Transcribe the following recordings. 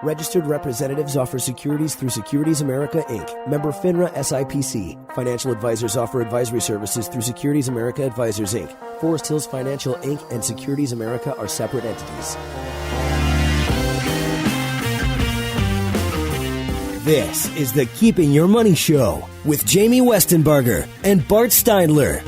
Registered representatives offer securities through Securities America, Inc., member FINRA SIPC. Financial advisors offer advisory services through Securities America Advisors, Inc. Forest Hills Financial, Inc. and Securities America are separate entities. This is the Keeping Your Money Show with Jamie Westenbarger and Bart Steindler.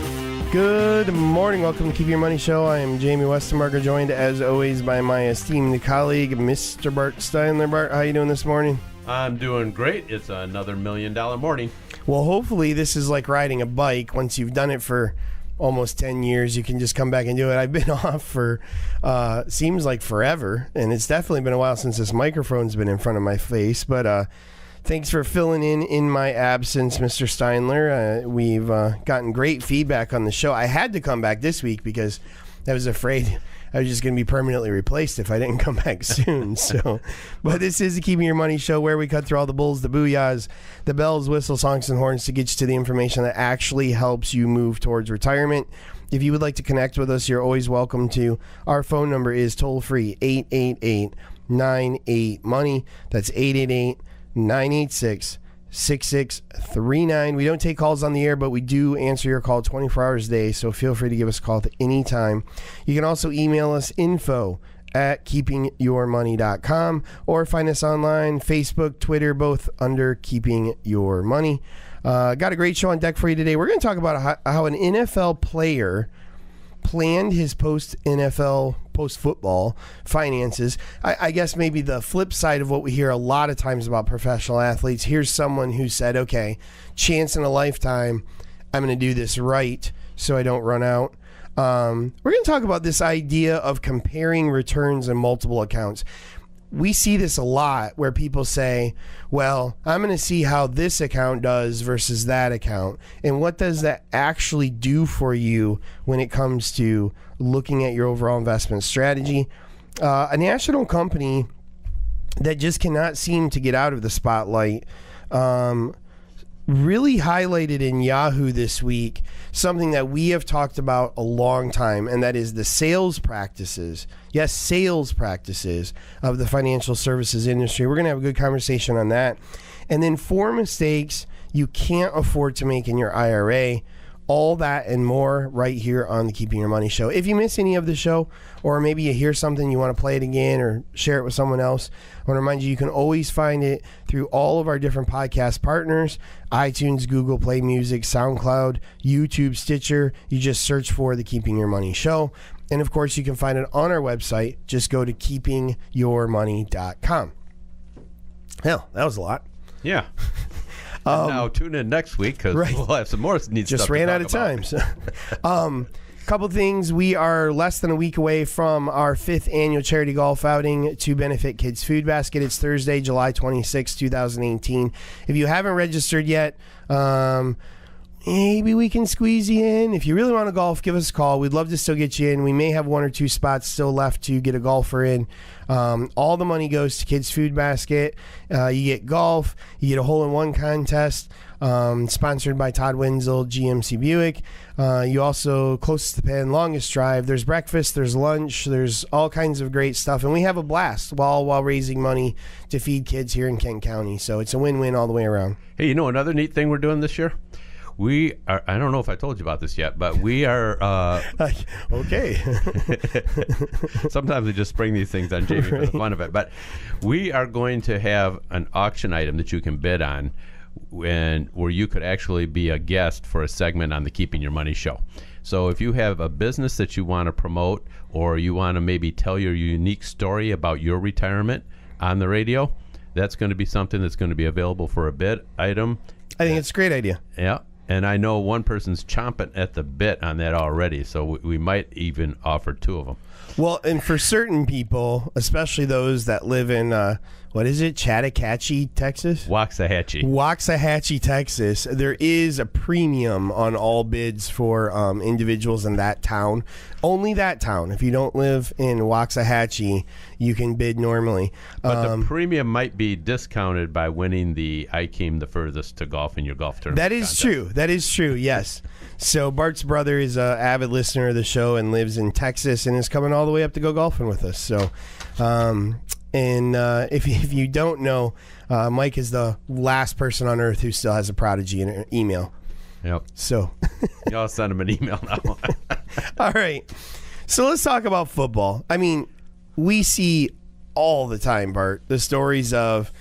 Good morning. Welcome to Keep Your Money Show. I am Jamie Westenbarger, joined as always by my esteemed colleague, Mr. Bart Steindler. Bart, how you doing this morning? I'm doing great. It's another $1 million morning. Well, hopefully this is like riding a bike. Once you've done it for almost 10 years, you can just come back and do it. I've been off for, seems like forever, and it's definitely been a while since this microphone's been in front of my face, but thanks for filling in my absence, Mr. Steindler. We've gotten great feedback on the show. I had to come back this week because I was afraid I was just going to be permanently replaced if I didn't come back soon. But this is the Keeping Your Money Show, where we cut through all the bulls, the booyahs, the bells, whistles, honks, and horns to get you to the information that actually helps you move towards retirement. If you would like to connect with us, you're always welcome to. Our phone number is toll-free, 888-98-MONEY. That's 888-986-6639. We don't take calls on the air, but we do answer your call 24 hours a day, so feel free to give us a call at any time. You can also email us info@keepingyourmoney.com or find us online, Facebook, Twitter, both under Keeping Your Money. Got a great show on deck for you today. We're going to talk about how an NFL player planned his post-football finances. I guess maybe the flip side of what we hear a lot of times about professional athletes. Here's someone who said, okay, chance in a lifetime, I'm going to do this right so I don't run out. We're going to talk about this idea of comparing returns in multiple accounts. We see this a lot where people say, well, I'm going to see how this account does versus that account. And what does that actually do for you when it comes to looking at your overall investment strategy? A national company that just cannot seem to get out of the spotlight really highlighted in Yahoo this week something that we have talked about a long time, and that is the sales practices. Yes, sales practices of the financial services industry. We're going to have a good conversation on that. And then 4 mistakes you can't afford to make in your IRA. All that and more right here on the Keeping Your Money Show. If you miss any of the show, or maybe you hear something, you want to play it again or share it with someone else, I want to remind you can always find it through all of our different podcast partners: iTunes, Google Play Music, SoundCloud, YouTube, Stitcher. You just search for the Keeping Your Money Show. And of course, you can find it on our website. Just go to keepingyourmoney.com. Hell, that was a lot. Yeah. Now tune in next week because we'll have some more neat stuff. Just ran out of time. So, couple things. We are less than a week away from our 5th annual charity golf outing to benefit Kids Food Basket. It's Thursday, July 26, 2018. If you haven't registered yet, maybe we can squeeze you in. If you really want to golf, give us a call. We'd love to still get you in. We may have 1 or 2 spots still left to get a golfer in. All the money goes to Kids Food Basket. You get golf. You get a hole-in-one contest sponsored by Todd Wenzel, GMC Buick. You also, closest to pen, longest drive. There's breakfast. There's lunch. There's all kinds of great stuff. And we have a blast while raising money to feed kids here in Kent County. So it's a win-win all the way around. Hey, you know another neat thing we're doing this year? We are, I don't know if I told you about this yet, but we are... okay. Sometimes we just spring these things on Jamie for the fun of it. But we are going to have an auction item that you can bid on where you could actually be a guest for a segment on the Keeping Your Money Show. So if you have a business that you want to promote, or you want to maybe tell your unique story about your retirement on the radio, that's going to be something that's going to be available for a bid item. I think it's a great idea. Yeah. And I know one person's chomping at the bit on that already, so we might even offer 2 of them. Well, and for certain people, especially those that live in, what is it, Chattahoochee, Texas? Waxahachie, Texas. There is a premium on all bids for individuals in that town. Only that town. If you don't live in Waxahachie, you can bid normally. But the premium might be discounted by winning the I came the furthest to golf in your golf tournament. That is true. That is true, yes. So Bart's brother is an avid listener of the show and lives in Texas and is coming all the way up to go golfing with us. So And if you don't know, Mike is the last person on earth who still has a Prodigy in email. Yep. So y'all send him an email now. All right. So let's talk about football. I mean, we see all the time, Bart, the stories of,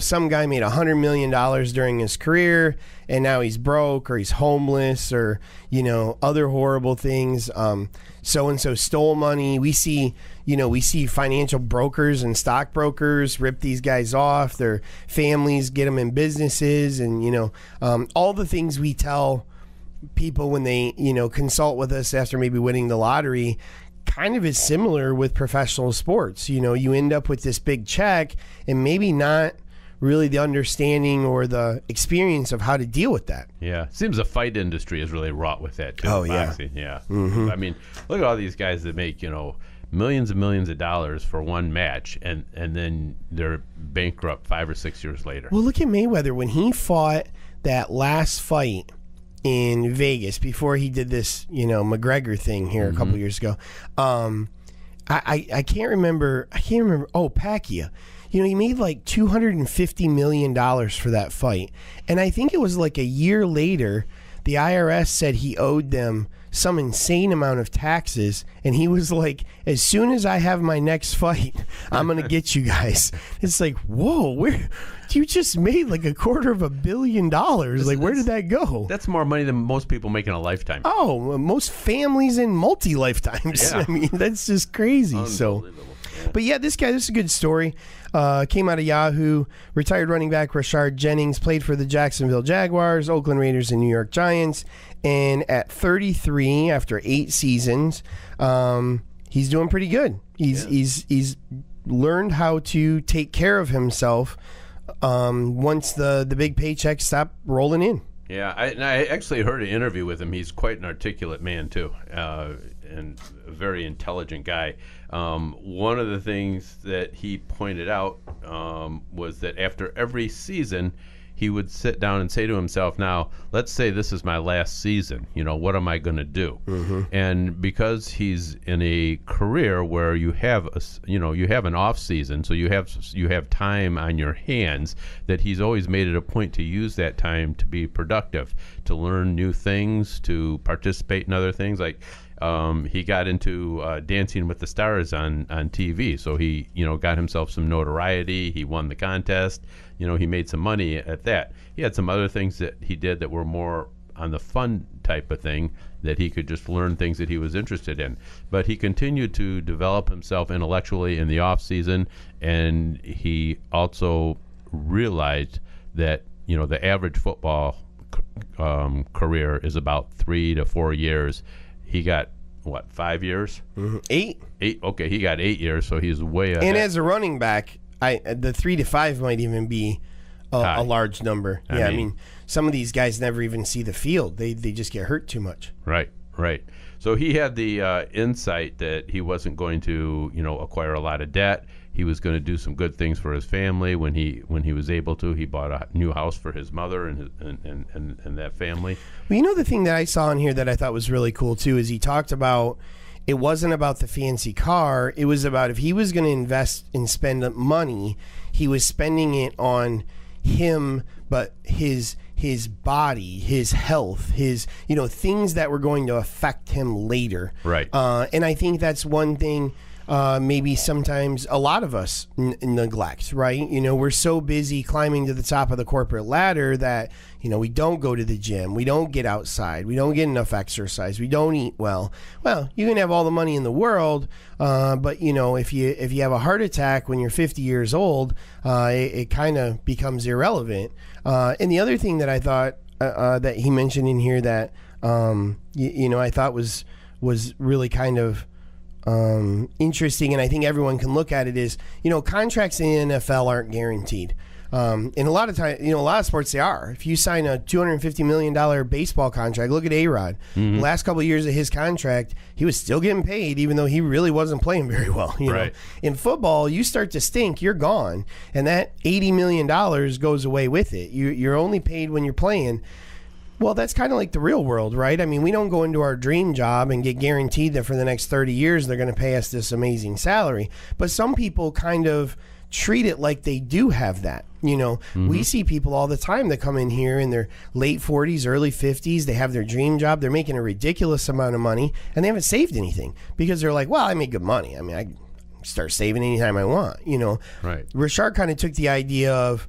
some guy made $100 million during his career and now he's broke or he's homeless or, other horrible things. So-and-so stole money. We see financial brokers and stockbrokers rip these guys off. Their families get them in businesses and, all the things we tell people when they, consult with us after maybe winning the lottery kind of is similar with professional sports. You end up with this big check and maybe not really the understanding or the experience of how to deal with that. Yeah. Seems the fight industry is really wrought with that too. Oh, yeah. Boxing. Yeah. Mm-hmm. I mean, look at all these guys that make, millions and millions of dollars for one match and then they're bankrupt 5 or 6 years later. Well, look at Mayweather when he fought that last fight in Vegas before he did this, McGregor thing here a couple years ago. I can't remember. Oh, Pacquiao. He made like $250 million for that fight. And I think it was like a year later, the IRS said he owed them some insane amount of taxes. And he was like, as soon as I have my next fight, I'm going to get you guys. It's like, whoa, you just made like $250 million. Like, where did that go? That's more money than most people make in a lifetime. Oh, most families in multi-lifetimes. Yeah. I mean, that's just crazy. So, but yeah, this is a good story. Came out of Yahoo. Retired running back Rashard Jennings played for the Jacksonville Jaguars, Oakland Raiders, and New York Giants. And at 33, after 8 seasons, he's doing pretty good. He's learned how to take care of himself once the big paychecks stop rolling in. Yeah, I actually heard an interview with him. He's quite an articulate man, too, and a very intelligent guy. One of the things that he pointed out was that after every season, he would sit down and say to himself, now, let's say this is my last season. What am I going to do? Mm-hmm. And because he's in a career where you have an off season, so you have time on your hands, that he's always made it a point to use that time to be productive, to learn new things, to participate in other things. Like he got into Dancing with the Stars on TV, so he got himself some notoriety. He won the contest. He made some money at that. He had some other things that he did that were more on the fun type of thing, that he could just learn things that he was interested in. But he continued to develop himself intellectually in the off season, and he also realized that the average football career is about 3 to 4 years. He got 5 years? Mm-hmm. 8. 8. Okay, he got 8 years, so he's way ahead. And as a running back, the 3 to 5 might even be a large number. I mean, some of these guys never even see the field. They just get hurt too much. Right. So he had the insight that he wasn't going to, acquire a lot of debt. He was going to do some good things for his family when he was able to. He bought a new house for his mother and that family. Well, the thing that I saw in here that I thought was really cool too is he talked about it wasn't about the fancy car. It was about if he was going to invest and spend money, he was spending it on him, but his body, his health, his things that were going to affect him later. Right. And I think that's one thing maybe sometimes a lot of us neglect, right? We're so busy climbing to the top of the corporate ladder that, we don't go to the gym. We don't get outside. We don't get enough exercise. We don't eat well. Well, you can have all the money in the world, but, if you have a heart attack when you're 50 years old, it kind of becomes irrelevant. And the other thing that I thought that he mentioned in here that, I thought was really kind of interesting, and I think everyone can look at it is, contracts in the NFL aren't guaranteed. And a lot of times, a lot of sports they are. If you sign a $250 million baseball contract, look at A-Rod. Mm-hmm. The last couple of years of his contract, he was still getting paid, even though he really wasn't playing very well. Right. In football, you start to stink, you're gone, and that $80 million goes away with it. You're only paid when you're playing. Well, that's kind of like the real world, right? I mean, we don't go into our dream job and get guaranteed that for the next 30 years they're going to pay us this amazing salary. But some people kind of treat it like they do have that. We see people all the time that come in here in their late 40s, early 50s. They have their dream job. They're making a ridiculous amount of money, and they haven't saved anything because they're like, well, I make good money. I mean, I start saving anytime I want, Right. Richard kind of took the idea of,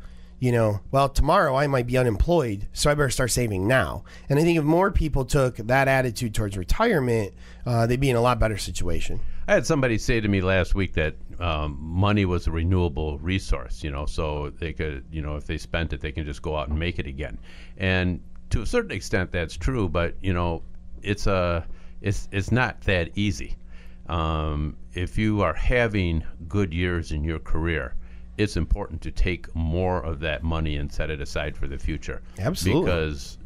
well, tomorrow I might be unemployed, so I better start saving now. And I think if more people took that attitude towards retirement, they'd be in a lot better situation. I had somebody say to me last week that money was a renewable resource, so they could, if they spent it, they can just go out and make it again. And to a certain extent, that's true, but it's not that easy. If you are having good years in your career, it's important to take more of that money and set it aside for the future. Absolutely. Because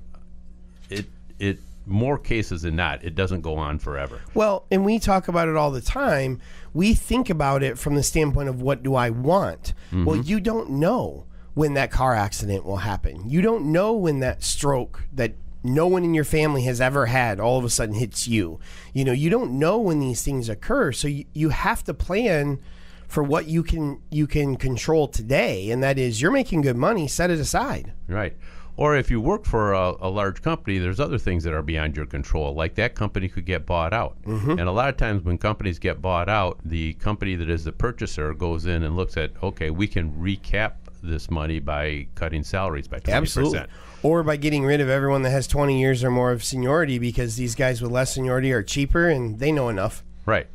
it more cases than not, it doesn't go on forever. Well, and we talk about it all the time. We think about it from the standpoint of what do I want? Well, you don't know when that car accident will happen. You don't know when that stroke that no one in your family has ever had all of a sudden hits you. You don't know when these things occur. So you have to plan for what you can control today, and that is you're making good money, set it aside. Right. Or if you work for a large company, there's other things that are beyond your control, like that company could get bought out. And a lot of times when companies get bought out, the company that is the purchaser goes in and looks at, okay, we can recap this money by cutting salaries by 20%. Absolutely. Or by getting rid of everyone that has 20 years or more of seniority, because these guys with less seniority are cheaper and they know enough. Right.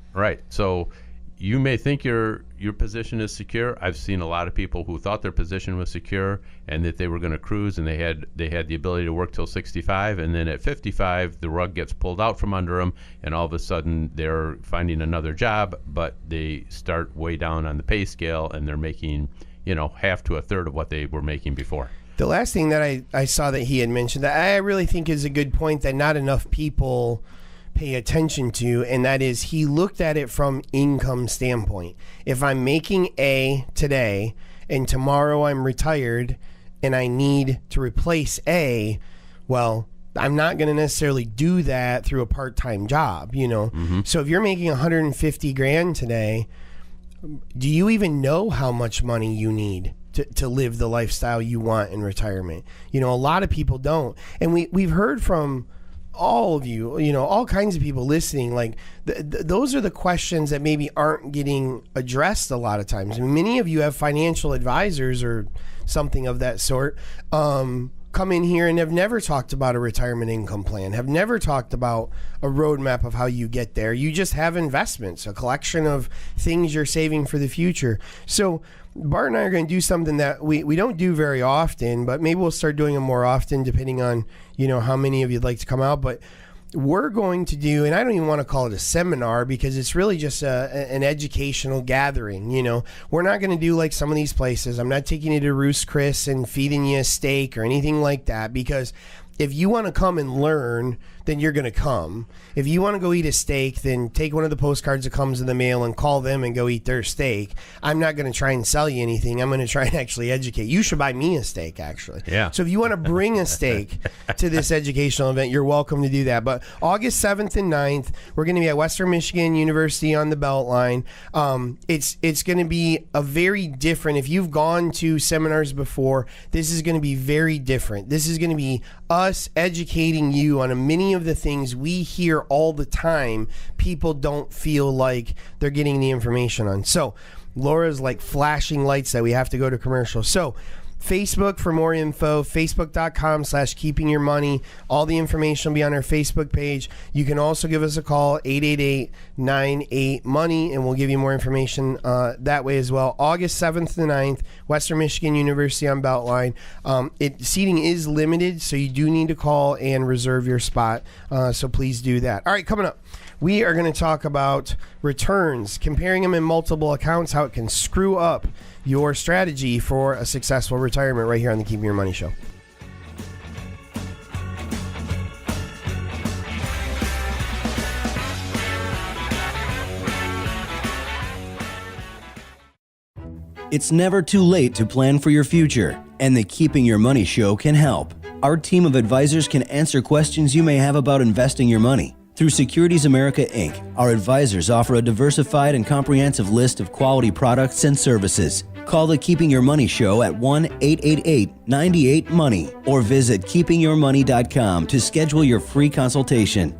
So you may think your position is secure. I've seen a lot of people who thought their position was secure and that they were going to cruise and they had the ability to work till 65, and then at 55 the rug gets pulled out from under them, and all of a sudden they're finding another job, but they start way down on the pay scale and they're making half to a third of what they were making before. The last thing that I saw that he had mentioned that I really think is a good point that not enough people pay attention to, and that is he looked at it from income standpoint. If I'm making A today and tomorrow I'm retired and I need to replace A, well, I'm not going to necessarily do that through a part-time job, So if you're making $150,000 today, do you even know how much money you need to live the lifestyle you want in retirement? A lot of people don't. And we've heard from all of you, all kinds of people listening, like those are the questions that maybe aren't getting addressed a lot of times. I mean, many of you have financial advisors or something of that sort come in here and have never talked about a retirement income plan, have never talked about a roadmap of how you get there. You just have investments, a collection of things you're saving for the future. So Bart and I are going to do something that we don't do very often, but maybe we'll start doing it more often depending on, how many of you'd like to come out. But we're going to do, and I don't even want to call it a seminar because it's really just an educational gathering. We're not going to do like some of these places. I'm not taking you to Ruth's Chris and feeding you a steak or anything like that, because if you want to come and learn, then you're going to come. If you want to go eat a steak, then take one of the postcards that comes in the mail and call them and go eat their steak. I'm not going to try and sell you anything. I'm going to try and actually educate. You should buy me a steak, actually. Yeah. So if you want to bring a steak to this educational event, you're welcome to do that. But August 7th and 9th, we're going to be at Western Michigan University on the Beltline. It's going to be a very different, if you've gone to seminars before, this is going to be very different. This is going to be us educating you on many of the things we hear all the time. People don't feel like they're getting the information on. So Laura's like flashing lights that we have to go to commercial. So Facebook for more info, facebook.com/keepingyourmoney. All the information will be on our Facebook page. You can also give us a call, 888-98-MONEY, and we'll give you more information that way as well. August 7th to 9th, Western Michigan University on Beltline. Seating is limited, so you do need to call and reserve your spot, so please do that. All right, coming up, we are going to talk about returns, comparing them in multiple accounts, how it can screw up your strategy for a successful retirement, right here on the Keeping Your Money Show. It's never too late to plan for your future, and the Keeping Your Money Show can help. Our team of advisors can answer questions you may have about investing your money. Through Securities America Inc., our advisors offer a diversified and comprehensive list of quality products and services. Call the Keeping Your Money Show at 1-888-98-MONEY or visit keepingyourmoney.com to schedule your free consultation.